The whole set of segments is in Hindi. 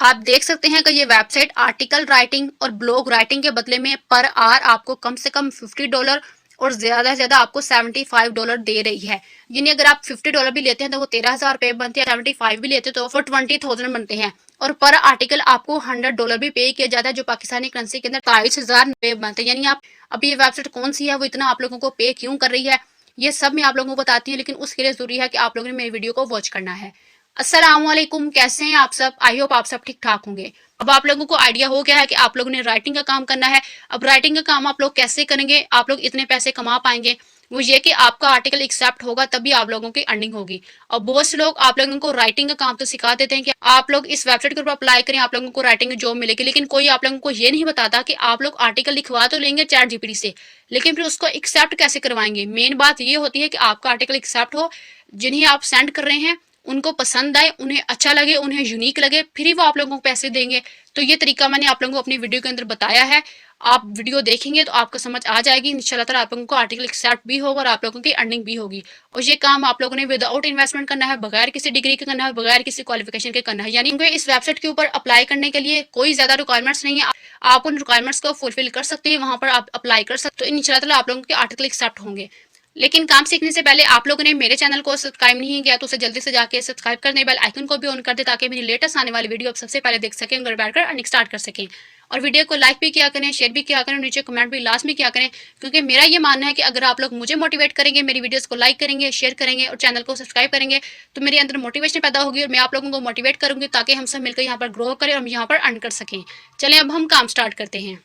आप देख सकते हैं कि ये वेबसाइट आर्टिकल राइटिंग और ब्लॉग राइटिंग के बदले में पर आवर आपको कम से कम $50 और ज्यादा से ज्यादा आपको $75 दे रही है। यानी अगर आप $50 भी लेते हैं तो वो 13,000 रुपए बनते हैं, 75 भी लेते हैं तो वो 20,000 बनते हैं। और पर आर्टिकल आपको $100 भी पे किया जाता है, जो पाकिस्तानी करेंसी के अंदर 23,000 रुपए बनते हैं। यानी आप अभी ये वेबसाइट कौन सी है, वो इतना आप लोगों को पे क्यों कर रही है, ये सब मैं आप लोगों को बताती हूँ, लेकिन उसके लिए जरूरी है कि आप लोगों ने मेरी वीडियो को वॉच करना है। अस्सलामुअलैकुम, कैसे हैं आप सब? आई होप आप सब ठीक ठाक होंगे। अब आप लोगों को आइडिया हो गया है कि आप लोगों ने राइटिंग का काम करना है। अब राइटिंग का काम आप लोग कैसे करेंगे, आप लोग इतने पैसे कमा पाएंगे, वो ये कि आपका आर्टिकल एक्सेप्ट होगा तभी आप लोगों की अर्निंग होगी। और बहुत से लोग आप लोगों को राइटिंग का काम तो सिखा देते हैं कि आप लोग इस वेबसाइट के ऊपर अप्लाई करें, आप लोगों को राइटिंग की जॉब मिलेगी, लेकिन कोई आप लोगों को ये नहीं बताता कि आप लोग आर्टिकल लिखवा तो लेंगे चैट जीपीटी से, लेकिन फिर उसको एक्सेप्ट कैसे करवाएंगे। मेन बात ये होती है कि आपका आर्टिकल एक्सेप्ट हो, जिन्हें आप सेंड कर रहे हैं उनको पसंद आए, उन्हें अच्छा लगे, उन्हें यूनिक लगे, फिर ही वो आप लोगों को पैसे देंगे। तो ये तरीका मैंने आप लोगों को अपनी वीडियो के अंदर बताया है। आप वीडियो देखेंगे तो आपको समझ आ जाएगी इंशाल्लाह ताला, आप लोगों को आर्टिकल एक्सेप्ट भी होगा और आप लोगों की अर्निंग भी होगी। और ये काम आप लोगों ने विदाउट इन्वेस्टमेंट करना है, बगैर किसी डिग्री के करना है, बगैर किसी क्वालिफिकेशन के करना है। यानी इस वेबसाइट के ऊपर अप्लाई करने के लिए कोई ज्यादा रिक्वायरमेंट्स नहीं है, आप उन रिक्वायरमेंट्स को फुलफिल कर सकते हैं, वहां पर आप अप्लाई कर सकते हो, इंशाल्लाह ताला आप लोगों के आर्टिकल एक्सेप्ट होंगे। लेकिन काम सीखने से पहले आप लोगों ने मेरे चैनल को सब्सक्राइब नहीं किया तो उसे जल्दी से जाके सब्सक्राइब कर दें, बेल आइकन को भी ऑन कर दें, ताकि मेरी लेटेस्ट आने वाली वीडियो आप सबसे पहले देख सकें, घर बैठकर अर्निंग स्टार्ट कर सकें। और वीडियो को लाइक भी किया करें, शेयर भी किया करें, नीचे कमेंट भी लास्ट में किया करें, क्योंकि मेरा ये मानना है कि अगर आप लोग मुझे मोटिवेट करेंगे, मेरी वीडियोस को लाइक करेंगे, शेयर करेंगे और चैनल को सब्सक्राइब करेंगे, तो मेरे अंदर मोटिवेशन पैदा होगी और मैं आप लोगों को मोटिवेट करूंगी, ताकि हम सब मिलकर यहाँ पर ग्रो करें और यहाँ पर अर्न कर सकें। चलें अब हम काम स्टार्ट करते हैं।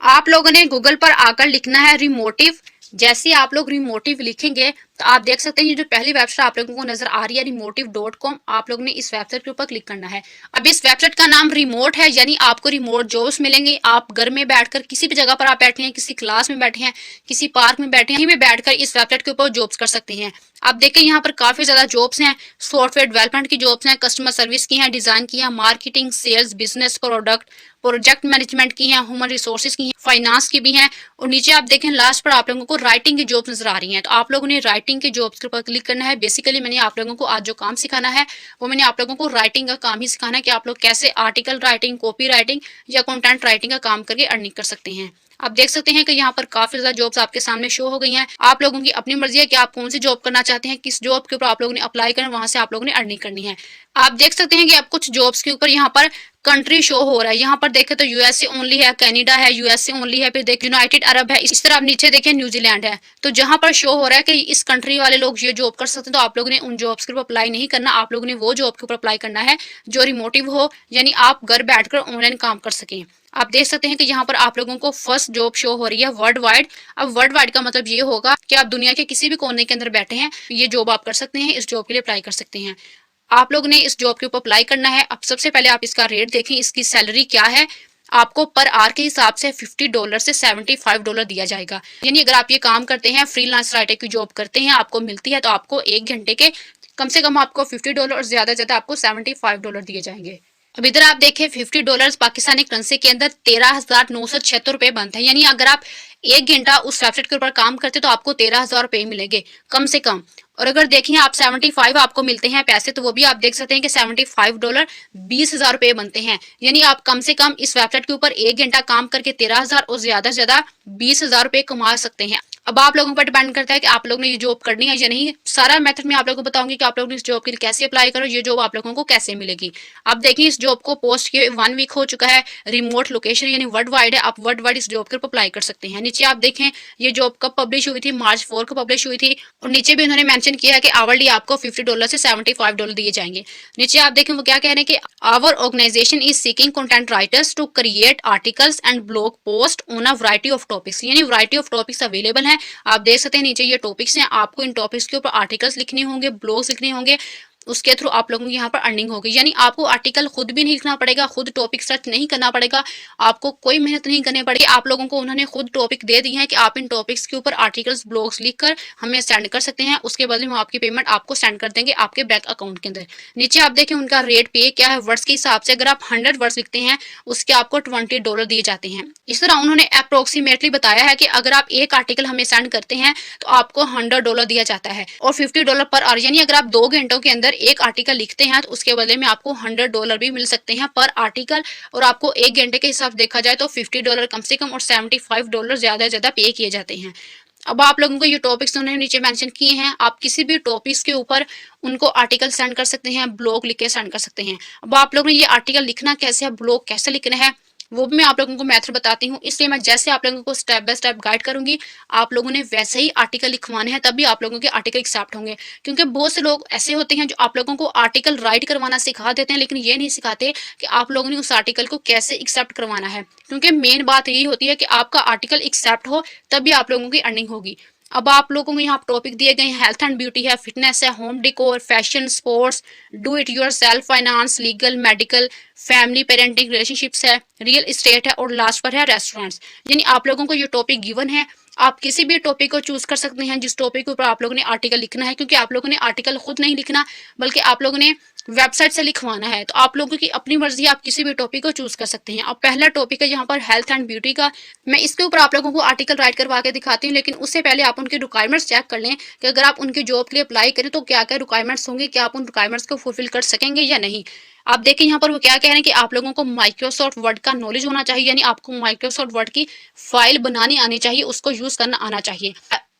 आप लोगों ने गूगल पर आकर लिखना है रिमोटिव। जैसे आप लोग रिमोटिव लिखेंगे तो आप देख सकते हैं ये जो पहली वेबसाइट आप लोगों को नजर आ रही है remotive.com, आप लोगों ने इस वेबसाइट के ऊपर क्लिक करना है। अब इस वेबसाइट का नाम रिमोट है, यानी आपको रिमोट जॉब्स मिलेंगे। आप घर में बैठकर किसी भी जगह पर आप बैठे हैं, किसी क्लास में बैठे हैं, किसी पार्क में बैठे हैं, कहीं भी बैठकर इस वेबसाइट के ऊपर जॉब्स कर सकते हैं। आप देखें यहाँ पर काफी ज्यादा जॉब्स हैं, सॉफ्टवेयर डेवलपमेंट की जॉब्स हैं, कस्टमर सर्विस की हैं, डिजाइन की हैं, marketing, sales, business, project management की हैं, ह्यूमन रिसोर्सेज की हैं, फाइनेंस की भी हैं। और नीचे आप देखें लास्ट पर आप लोगों को राइटिंग की जॉब्स नजर आ रही हैं, तो आप लोगों ने राइटिंग की जॉब्स के ऊपर क्लिक करना है। बेसिकली मैंने आप लोगों को आज जो काम सिखाना है वो मैंने आप लोगों को राइटिंग का काम ही सिखाना है, कि आप लोग कैसे आर्टिकल राइटिंग, कॉपी राइटिंग या कंटेंट राइटिंग का काम करके अर्निंग कर सकते हैं। आप देख सकते हैं कि यहाँ पर काफी ज्यादा जॉब्स आपके सामने शो हो गई हैं। आप लोगों की अपनी मर्जी है कि आप कौन सी जॉब करना चाहते हैं, किस जॉब के ऊपर आप लोगों ने अप्लाई करना, वहां से आप लोगों ने अर्निंग करनी है। आप देख सकते हैं कि आप कुछ जॉब्स के ऊपर यहाँ पर कंट्री शो हो रहा है। यहाँ पर देखें तो यूएसए ओनली है, कनाडा है, यूएसए ओनली है, फिर देख यूनाइटेड अरब है, इस तरह आप नीचे देखें न्यूजीलैंड है। तो जहां पर शो हो रहा है कि इस कंट्री वाले लोग ये जॉब कर सकते हैं, तो आप लोगों ने उन जॉब्स के ऊपर अप्लाई नहीं करना, आप लोगों ने वो जॉब के ऊपर अप्लाई करना है जो रिमोटिव हो, यानी आप घर बैठकर ऑनलाइन काम कर सकें। आप देख सकते हैं कि यहाँ पर आप लोगों को फर्स्ट जॉब शो हो रही है वर्ल्ड वाइड। अब वर्ल्ड वाइड का मतलब ये होगा कि आप दुनिया के किसी भी कोने के अंदर बैठे हैं, ये जॉब आप कर सकते हैं, इस जॉब के लिए अप्लाई कर सकते हैं। आप लोग ने इस जॉब के ऊपर अप्लाई करना है। अब सबसे पहले आप इसका रेट देखें, इसकी सैलरी क्या है। आपको पर आवर के हिसाब से $50 से $75 दिया जाएगा। यानी अगर आप ये काम करते हैं, फ्रीलांस राइटर की जॉब करते हैं, आपको मिलती है, तो आपको 1 घंटे के कम से कम आपको $50 और ज्यादा से ज्यादा आपको $75 दिए जाएंगे। अब इधर आप देखें $50 पाकिस्तानी करेंसी के अंदर 13,976 रुपए बनते हैं। यानी अगर आप 1 घंटा उस वेबसाइट के ऊपर काम करते तो आपको 13,000 रुपए मिलेंगे कम से कम। और अगर देखें आप 75 आपको मिलते हैं पैसे, तो वो भी आप देख सकते हैं कि $75 20,000 रुपए बनते हैं। यानी आप कम से कम इस वेबसाइट के ऊपर 1 घंटा काम करके 13,000 और ज्यादा से ज्यादा 20,000 रुपए कमा सकते हैं। अब आप लोगों पर डिपेंड करता है कि आप लोगों ने ये जॉब करनी है या नहीं। सारा मेथड मैं आप लोगों को बताऊंगी कि आप लोग इस जॉब के लिए कैसे अप्लाई करो, ये जॉब आप लोगों को कैसे मिलेगी। आप देखिए इस जॉब को पोस्ट किए 1 वीक हो चुका है, रिमोट लोकेशन यानी वर्ल्ड वाइड है, आप वर्ल्ड वाइड इस जॉब के ऊपर अप्लाई कर सकते हैं। नीचे आप देखें ये जॉब कब पब्लिश हुई थी, March 4 को पब्लिश हुई थी। और नीचे भी उन्होंने मेंशन किया है कि आवरली आपको $50 से $75 दिए जाएंगे। नीचे आप देखें वो क्या कह रहे हैं कि our organization is seeking content writers to create articles and blog post on a variety of topics. यानी वैरायटी ऑफ टॉपिक्स अवेलेबल हैं। आप देख सकते हैं नीचे ये टॉपिक्स हैं, आपको इन टॉपिक्स के ऊपर आर्टिकल्स लिखने होंगे, ब्लॉग्स लिखने होंगे, उसके थ्रू आप लोगों की यहाँ पर अर्निंग होगी। यानी आपको आर्टिकल खुद भी नहीं लिखना पड़ेगा, खुद टॉपिक सर्च नहीं करना पड़ेगा, आपको कोई मेहनत नहीं करनी पड़ेगी। आप लोगों को उन्होंने खुद टॉपिक दे दी है कि आप इन टॉपिक्स के ऊपर आर्टिकल्स, ब्लॉग्स लिखकर हमें सेंड कर सकते हैं, उसके बदले हम आपकी पेमेंट आपको सेंड कर देंगे आपके बैंक अकाउंट के अंदर। नीचे आप देखें उनका रेट पे क्या है वर्ड्स के हिसाब से। अगर आप 100 वर्ड्स लिखते हैं उसके आपको $20 दिए जाते हैं। इस तरह उन्होंने अप्रोक्सीमेटली बताया है कि अगर आप एक आर्टिकल हमें सेंड करते हैं तो आपको $100 दिया जाता है और $50 पर आवर। यानी अगर आप 2 घंटों के अंदर अगर एक आर्टिकल लिखते हैं तो उसके बदले में आपको $100 भी मिल सकते हैं पर आर्टिकल, और आपको 1 घंटे के हिसाब देखा जाए तो $50 कम से कम और $75 ज्यादा से ज्यादा पे किए जाते हैं। अब आप लोगों को ये टॉपिक्स उन्होंने नीचे मेंशन किए हैं, आप किसी भी टॉपिक्स के ऊपर उनको आर्टिकल सेंड कर सकते हैं, ब्लॉग लिख के सेंड कर सकते हैं। अब आप लोगों ने ये आर्टिकल लिखना कैसे है, ब्लॉग कैसे लिखना है, वो भी मैं आप लोगों को मेथड बताती हूँ। इसलिए मैं जैसे आप लोगों को स्टेप बाय स्टेप गाइड करूंगी, आप लोगों ने वैसे ही आर्टिकल लिखवाने हैं, तभी आप लोगों के आर्टिकल एक्सेप्ट होंगे। क्योंकि बहुत से लोग ऐसे होते हैं जो आप लोगों को आर्टिकल राइट करवाना सिखा देते हैं, लेकिन ये नहीं सिखाते कि आप लोगों ने उस आर्टिकल को कैसे एक्सेप्ट करवाना है। क्योंकि मेन बात यही होती है कि आपका आर्टिकल एक्सेप्ट हो, तभी आप लोगों की अर्निंग होगी। अब आप लोगों को यहाँ टॉपिक दिए गए हैं, हेल्थ एंड ब्यूटी है, फिटनेस है, home डिकोर, fashion, sports, do it your self, finance, legal, medical, family, parenting, relationships है, रियल एस्टेट है, और लास्ट पर है रेस्टोरेंट्स। यानी आप लोगों को ये टॉपिक गिवन है, आप किसी भी टॉपिक को चूज कर सकते हैं जिस टॉपिक के ऊपर आप लोगों ने आर्टिकल लिखना है। क्योंकि आप लोगों ने आर्टिकल खुद नहीं लिखना, बल्कि आप लोगों ने वेबसाइट से लिखवाना है, तो आप लोगों की अपनी मर्जी, आप किसी भी टॉपिक को चूज कर सकते हैं। अब पहला टॉपिक है यहाँ पर हेल्थ एंड ब्यूटी का। मैं इसके ऊपर आप लोगों को आर्टिकल राइट करवा के दिखाती हूँ, लेकिन उससे पहले आप उनके रिक्वायरमेंट्स चेक कर लें कि अगर आप उनकी जॉब के लिए अप्लाई करें तो क्या क्या रिक्वायरमेंट्स होंगे, क्या आप उन रिक्वायरमेंट्स को फुलफिल कर सकेंगे या नहीं। आप देखें यहाँ पर वो क्या कह रहे हैं कि आप लोगों को माइक्रोसॉफ्ट वर्ड का नॉलेज होना चाहिए, यानी आपको माइक्रोसॉफ्ट वर्ड की फाइल बनानी आनी चाहिए, उसको यूज करना आना चाहिए।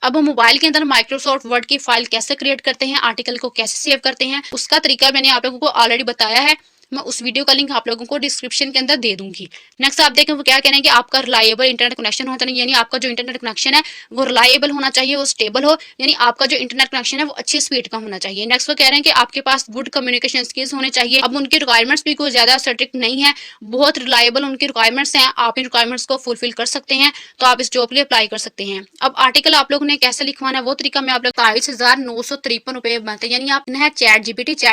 अब मोबाइल के अंदर माइक्रोसॉफ्ट वर्ड की फाइल कैसे क्रिएट करते हैं, आर्टिकल को कैसे सेव करते हैं, उसका तरीका मैंने आप लोगों को ऑलरेडी बताया है। मैं उस वीडियो का लिंक आप लोगों को डिस्क्रिप्शन के अंदर दे दूंगी। नेक्स्ट आप देखें वो क्या कह रहे हैं कि आपका रिलायबल इंटरनेट कनेक्शन होना चाहिए, यानी आपका जो इंटरनेट कनेक्शन है वो रिलायबल होना चाहिए, वो स्टेबल हो, यानी आपका जो इंटरनेट कनेक्शन है वो अच्छी स्पीड का होना चाहिए। नेक्स्ट वो कह रहे हैं कि आपके पास गुड कम्युनिकेशन स्किल्स होने चाहिए। अब उनकी रिक्वायरमेंट्स भी कोई ज्यादा स्ट्रिक्ट नहीं है, बहुत रिलायबल उनकी रिक्वायरमेंट्स हैं, आप इन रिक्वायरमेंट्स को फुलफिल कर सकते हैं, तो आप इस जॉब के लिए अप्लाई कर सकते हैं। अब आर्टिकल आप लोगों ने कैसे लिखवाना है वो तरीका मैं आप लोग 22,953 बनते हैं, यानी आप है चैट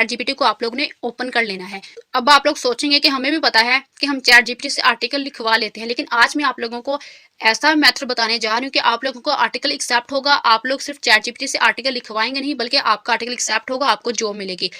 जीपीटी को आप लोग ने ओपन कर लेना है। अब आप लोग सोचेंगे कि हमें भी पता है कि हम चैट जीपीटी से आर्टिकल लिखवा लेते हैं, लेकिन आज मैं आप लोगों को ऐसा मेथड बताने जा रही हूँ कि आप लोगों को आर्टिकल एक्सेप्ट होगा। आप लोग सिर्फ चैट जीपीटी से आर्टिकल लिखवाएंगे नहीं, बल्कि आपका आर्टिकल एक्सेप्ट होगा, आपको जॉब मिलेगी।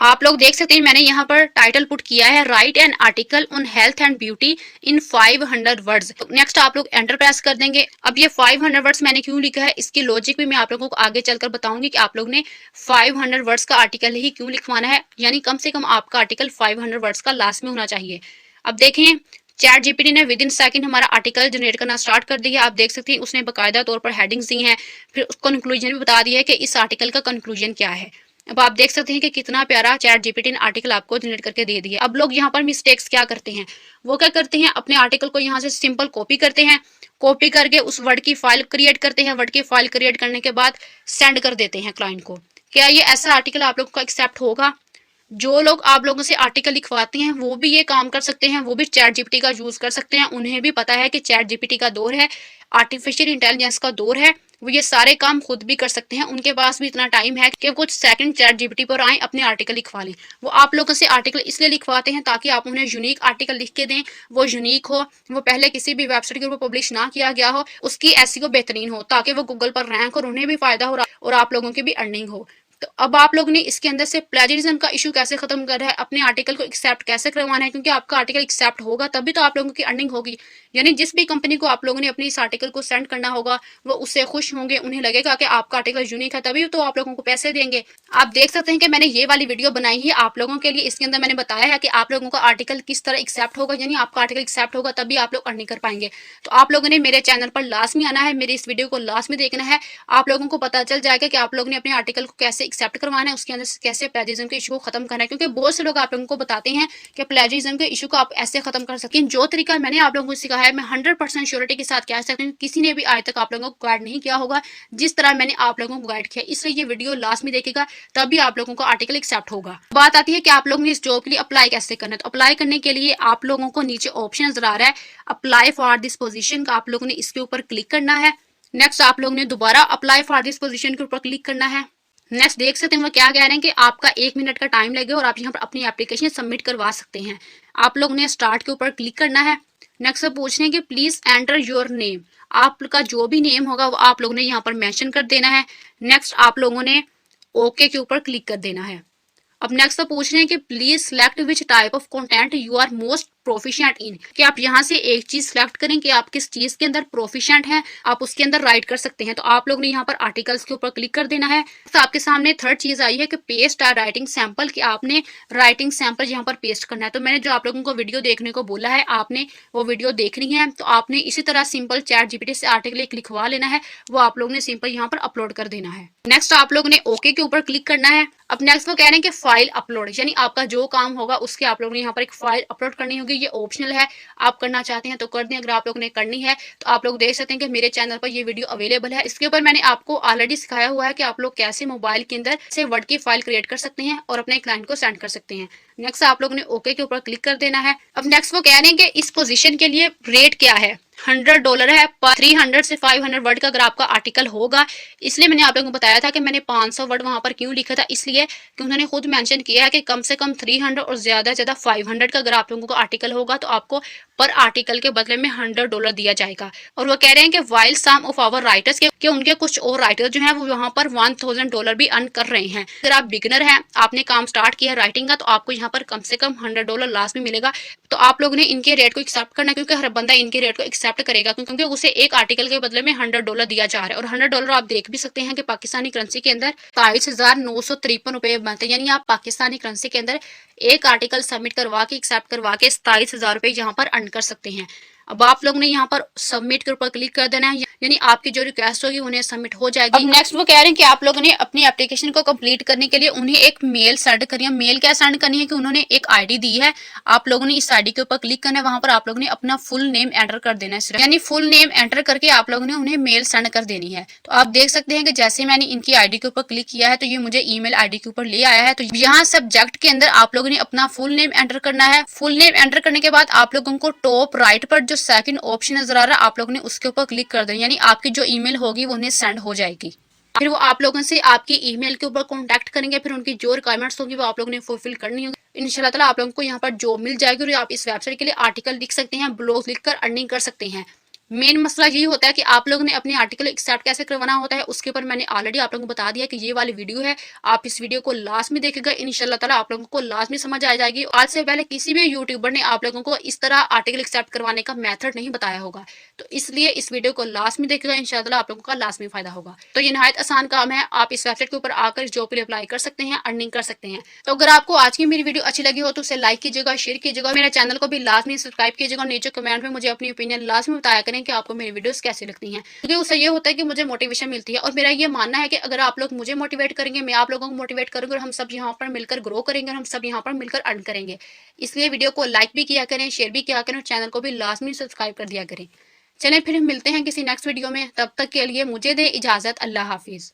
आप लोग देख सकते हैं मैंने यहाँ पर टाइटल पुट किया है, right an article on health and beauty in 500 words. Next आप लोग एंटर प्रेस कर देंगे। अब ये 500 वर्ड्स मैंने क्यों लिखा है, इसकी लॉजिक भी मैं आप लोगों को आगे चलकर बताऊंगी कि आप लोग ने 500 वर्ड्स का आर्टिकल ही क्यों लिखवाना है, यानी कम से कम आपका आर्टिकल 500 वर्ड्स का लास्ट में होना चाहिए। अब देखें चैट जीपीटी ने विद इन सेकंड हमारा आर्टिकल जनरेट करना स्टार्ट कर दिया। आप देख सकते हैं उसने बाकायदा तौर पर हेडिंग्स दी हैं, फिर कंक्लूजन भी बता दिया है कि इस आर्टिकल का कंक्लूजन क्या है। अब आप देख सकते हैं कि कितना प्यारा चैट जीपीटी ने आर्टिकल आपको जनरेट करके दे दिया। अब लोग यहाँ पर मिस्टेक्स क्या करते हैं, वो क्या करते हैं अपने आर्टिकल को यहाँ से सिंपल कॉपी करते हैं, कॉपी करके उस वर्ड की फाइल क्रिएट करते हैं, वर्ड की फाइल क्रिएट करने के बाद सेंड कर देते हैं क्लाइंट को। क्या ये ऐसा आर्टिकल आप लोगों का एक्सेप्ट होगा? जो लोग आप लोगों से आर्टिकल लिखवाते हैं वो भी ये काम कर सकते हैं, वो भी चैट जीपीटी का यूज कर सकते हैं। उन्हें भी पता है कि चैट जीपीटी का दौर है, आर्टिफिशियल इंटेलिजेंस का दौर है, वो ये सारे काम खुद भी कर सकते हैं। उनके पास भी इतना टाइम है कि कुछ सेकंड चैट जीपीटी पर आए, अपने आर्टिकल लिखवा लें। वो आप लोगों से आर्टिकल इसलिए लिखवाते हैं ताकि आप उन्हें यूनिक आर्टिकल लिख के दें, वो यूनिक हो, वो पहले किसी भी वेबसाइट के ऊपर पब्लिश ना किया गया हो, उसकी एसईओ बेहतरीन हो, ताकि वो गूगल पर रैंक और उन्हें भी फायदा हो और आप लोगों की भी अर्निंग हो। तो अब आप लोग ने इसके अंदर से प्लेजरिज्म का इशू कैसे खत्म कर रहा है, अपने आर्टिकल को एक्सेप्ट कैसे करवाना है, क्योंकि आपका आर्टिकल एक्सेप्ट होगा तभी तो आप लोगों की अर्निंग होगी। यानी जिस भी कंपनी को आप लोगों ने अपने इस आर्टिकल को सेंड करना होगा वो उससे खुश होंगे, उन्हें लगेगा कि आपका आर्टिकल यूनिक है, तभी तो आप लोगों को पैसे देंगे। आप देख सकते हैं कि मैंने ये वाली वीडियो बनाई है आप लोगों के लिए। इसके अंदर मैंने बताया है कि आप लोगों का आर्टिकल किस तरह एक्सेप्ट होगा, यानी आपका आर्टिकल एक्सेप्ट होगा तभी आप लोग अर्निंग कर पाएंगे। तो आप लोगों ने मेरे चैनल पर लास्ट में आना है, मेरी इस वीडियो को लास्ट में देखना है, आप लोगों को पता चल जाएगा कि आप लोगों ने अपने आर्टिकल को कैसे एक्सेप्ट करवाना है, उसके अंदर कैसे प्लेजरिज्म के इशू को खत्म करना है। क्योंकि बहुत से लोग आप लोगों को बताते हैं कि प्लेजरिज्म के इशू को आप ऐसे खत्म कर सकें। जो तरीका मैंने आप लोगों को सिखाया है, मैं 100% श्योरिटी के साथ कह सकती हूँ किसी ने भी आज तक आप लोगों को गाइड नहीं किया होगा जिस तरह मैंने आप लोगों को गाइड किया। इसलिए ये वीडियो लास्ट में देखेगा तभी आप लोगों को आर्टिकल एक्सेप्ट होगा। बात आती है कि आप लोगों ने इस जॉब के लिए अप्लाई कैसे करना है। तो अप्लाई करने के लिए आप लोगों को नीचे ऑप्शन नजर आ रहा है अप्लाई फॉर दिस पोजीशन का, आप लोगों ने इसके ऊपर क्लिक करना है। नेक्स्ट आप लोगों ने दोबारा अप्लाई फॉर दिस पोजीशन के ऊपर क्लिक करना है। नेक्स्ट देख सकते हैं वो क्या कह रहे हैं कि आपका 1 मिनट का टाइम लगेगा और आप यहाँ पर अपनी एप्लीकेशन सबमिट करवा सकते हैं। आप लोग ने स्टार्ट के ऊपर क्लिक करना है। नेक्स्ट पूछ रहे हैं कि प्लीज एंटर योर नेम, आपका जो भी नेम होगा वो आप लोगों ने यहाँ पर मेंशन कर देना है। नेक्स्ट आप लोगों ने ओके के ऊपर क्लिक कर देना है। अब नेक्स्ट पूछ रहे हैं कि please select which type of content you are most proficient in, कि आप यहाँ से एक चीज सिलेक्ट करें कि आप किस चीज के अंदर प्रोफिशिएंट हैं, आप उसके अंदर राइट कर सकते हैं। तो आप लोग ने यहाँ पर आर्टिकल्स के ऊपर क्लिक कर देना है। तो आपके सामने थर्ड चीज आई है कि पेस्ट आर राइटिंग सैंपल, कि आपने राइटिंग सैंपल यहाँ पर पेस्ट करना है। तो मैंने जो आप लोगों को वीडियो देखने को बोला है, आपने वो वीडियो देखनी है। तो आपने इसी तरह सिंपल चैट जीपीटी से आर्टिकल एक लिखवा लेना है, वो आप लोग ने सिंपल यहाँ पर अपलोड कर देना है। नेक्स्ट आप लोग ने ओके के ऊपर क्लिक करना है। अब नेक्स्ट वो कह रहे हैं कि फाइल अपलोड, यानी आपका जो काम होगा उसके आप लोगों ने यहाँ पर एक फाइल अपलोड करनी होगी। ये ऑप्शनल है, आप करना चाहते हैं तो कर दें, अगर आप लोगों ने करनी है तो आप लोग देख सकते हैं कि मेरे चैनल पर ये वीडियो अवेलेबल है। इसके ऊपर मैंने आपको ऑलरेडी सिखाया हुआ है कि आप लोग कैसे मोबाइल के अंदर से वर्ड की फाइल क्रिएट कर सकते हैं और अपने क्लाइंट को सेंड कर सकते हैं। नेक्स्ट आप लोगों ने ओके के ऊपर क्लिक कर देना है। अब नेक्स्ट वो कह रहे हैं कि इस पोजीशन के लिए रेट क्या है, $100 है पर 300 से 500 वर्ड का अगर आपका आर्टिकल होगा। इसलिए मैंने आप लोगों को बताया था कि मैंने 500 वर्ड वहां पर क्यों लिखा था, इसलिए कि उन्होंने खुद मेंशन किया है कि कम से कम 300 और ज्यादा से ज्यादा 500 का अगर आप लोगों को आर्टिकल होगा तो आपको पर आर्टिकल के बदले में $100 दिया जाएगा। और वो कह रहे हैं कि while some of our writers के उनके कुछ और राइटर जो हैं वो यहाँ पर $1000 भी अर्न कर रहे हैं। अगर आप बिगिनर हैं, आपने काम स्टार्ट किया राइटिंग का, तो आपको यहाँ पर कम से कम $100 लास्ट में मिलेगा। तो आप लोगों ने इनके रेट को एक्सेप्ट करना है, क्योंकि हर बंदा इनके रेट को एक्सेप्ट करेगा, क्योंकि उसे एक आर्टिकल के बदले में $100 दिया जा रहा है। और $100 आप देख भी सकते हैं कि पाकिस्तानी करेंसी के अंदर 27,953 रुपए बनते हैं। यानी आप पाकिस्तानी करेंसी के अंदर एक आर्टिकल सबमिट करवा के एक्सेप्ट करवा के 27,000 रुपए यहाँ पर अर्न कर सकते हैं। अब आप लोग ने यहाँ पर सबमिट के ऊपर क्लिक कर देना है, यानी आपकी जो रिक्वेस्ट होगी उन्हें सबमिट हो जाएगी। अब नेक्स्ट वो कह रहे हैं कि आप लोगों ने अपनी एप्लीकेशन को कंप्लीट करने के लिए उन्हें एक मेल सेंड करनी है। मेल क्या सेंड करनी है कि उन्होंने एक आईडी दी है, आप लोगों ने इस आईडी के ऊपर क्लिक करना है, वहां पर आप लोगों ने अपना फुल नेम एंटर कर देना है, यानी फुल नेम एंटर करके आप लोगों ने उन्हें मेल सेंड कर देनी है। तो आप देख सकते हैं कि जैसे मैंने इनकी आईडी के ऊपर क्लिक किया है तो ये मुझे ईमेल आईडी के ऊपर ले आया है। तो यहाँ सब्जेक्ट के अंदर आप लोगों ने अपना फुल नेम एंटर करना है। फुल नेम एंटर करने के बाद आप लोगों को टॉप राइट पर जो सेकंड ऑप्शन नजर आ रहा है, आप लोगों ने उसके ऊपर क्लिक कर देना, यानी आपकी जो ईमेल होगी वो उन्हें सेंड हो जाएगी। फिर वो आप लोगों से आपकी ईमेल के ऊपर कांटेक्ट करेंगे, फिर उनकी जो रिक्वायरमेंट्स होगी वो आप लोगों ने फुलफिल करनी होगी। इंशाल्लाह ताला आप लोगों को यहाँ पर जॉब मिल जाएगी और आप इस वेबसाइट के लिए आर्टिकल लिख सकते हैं, ब्लॉग लिखकर अर्निंग कर सकते हैं। मेन मसला यही होता है कि आप लोगों ने अपने आर्टिकल एक्सेप्ट कैसे करवाना होता है, उसके ऊपर मैंने ऑलरेडी आप लोगों को बता दिया कि ये वाली वीडियो है, आप इस वीडियो को लास्ट में देखेगा, इंशाल्लाह ताला आप लोगों को लास्ट में समझ आ जाएगी। आज से पहले किसी भी यूट्यूबर ने आप लोगों को इस तरह आर्टिकल एक्सेप्ट करवाने का मेथड नहीं बताया होगा, तो इसलिए इस वीडियो को लास्ट में देखेगा, इंशाल्लाह ताला आप लोगों का लास्ट में फायदा होगा। तो ये नहायत आसान काम है, आप इस वेबसाइट के ऊपर आकर इस जॉब के लिए अप्लाई कर सकते हैं, अर्निंग कर सकते हैं। तो अगर आपको आज की मेरी वीडियो अच्छी लगी हो तो उसे लाइक कीजिएगा, शेयर कीजिएगा, मेरे चैनल को भी लाजमी सब्सक्राइब कीजिएगा। नीचे कमेंट में मुझे अपनी ओपिनियन लाजमी बताया करें कि आपको मेरी वीडियोस कैसी लगती हैं, क्योंकि उससे ये होता है कि मुझे मोटिवेशन मिलती है। और मेरा ये मानना है कि अगर आप लोग मुझे मोटिवेट करेंगे, मैं आप लोगों को मोटिवेट करूंगी और हम सब यहाँ पर मिलकर ग्रो करेंगे और हम सब यहाँ पर मिलकर अर्न करेंगे। इसलिए वीडियो को लाइक भी किया करें, शेयर भी किया करें और चैनल को भी लाजमी सब्सक्राइब कर दिया करें। चलें फिर मिलते हैं किसी नेक्स्ट वीडियो में, तब तक के लिए मुझे दे इजाजत। अल्लाह हाफिज।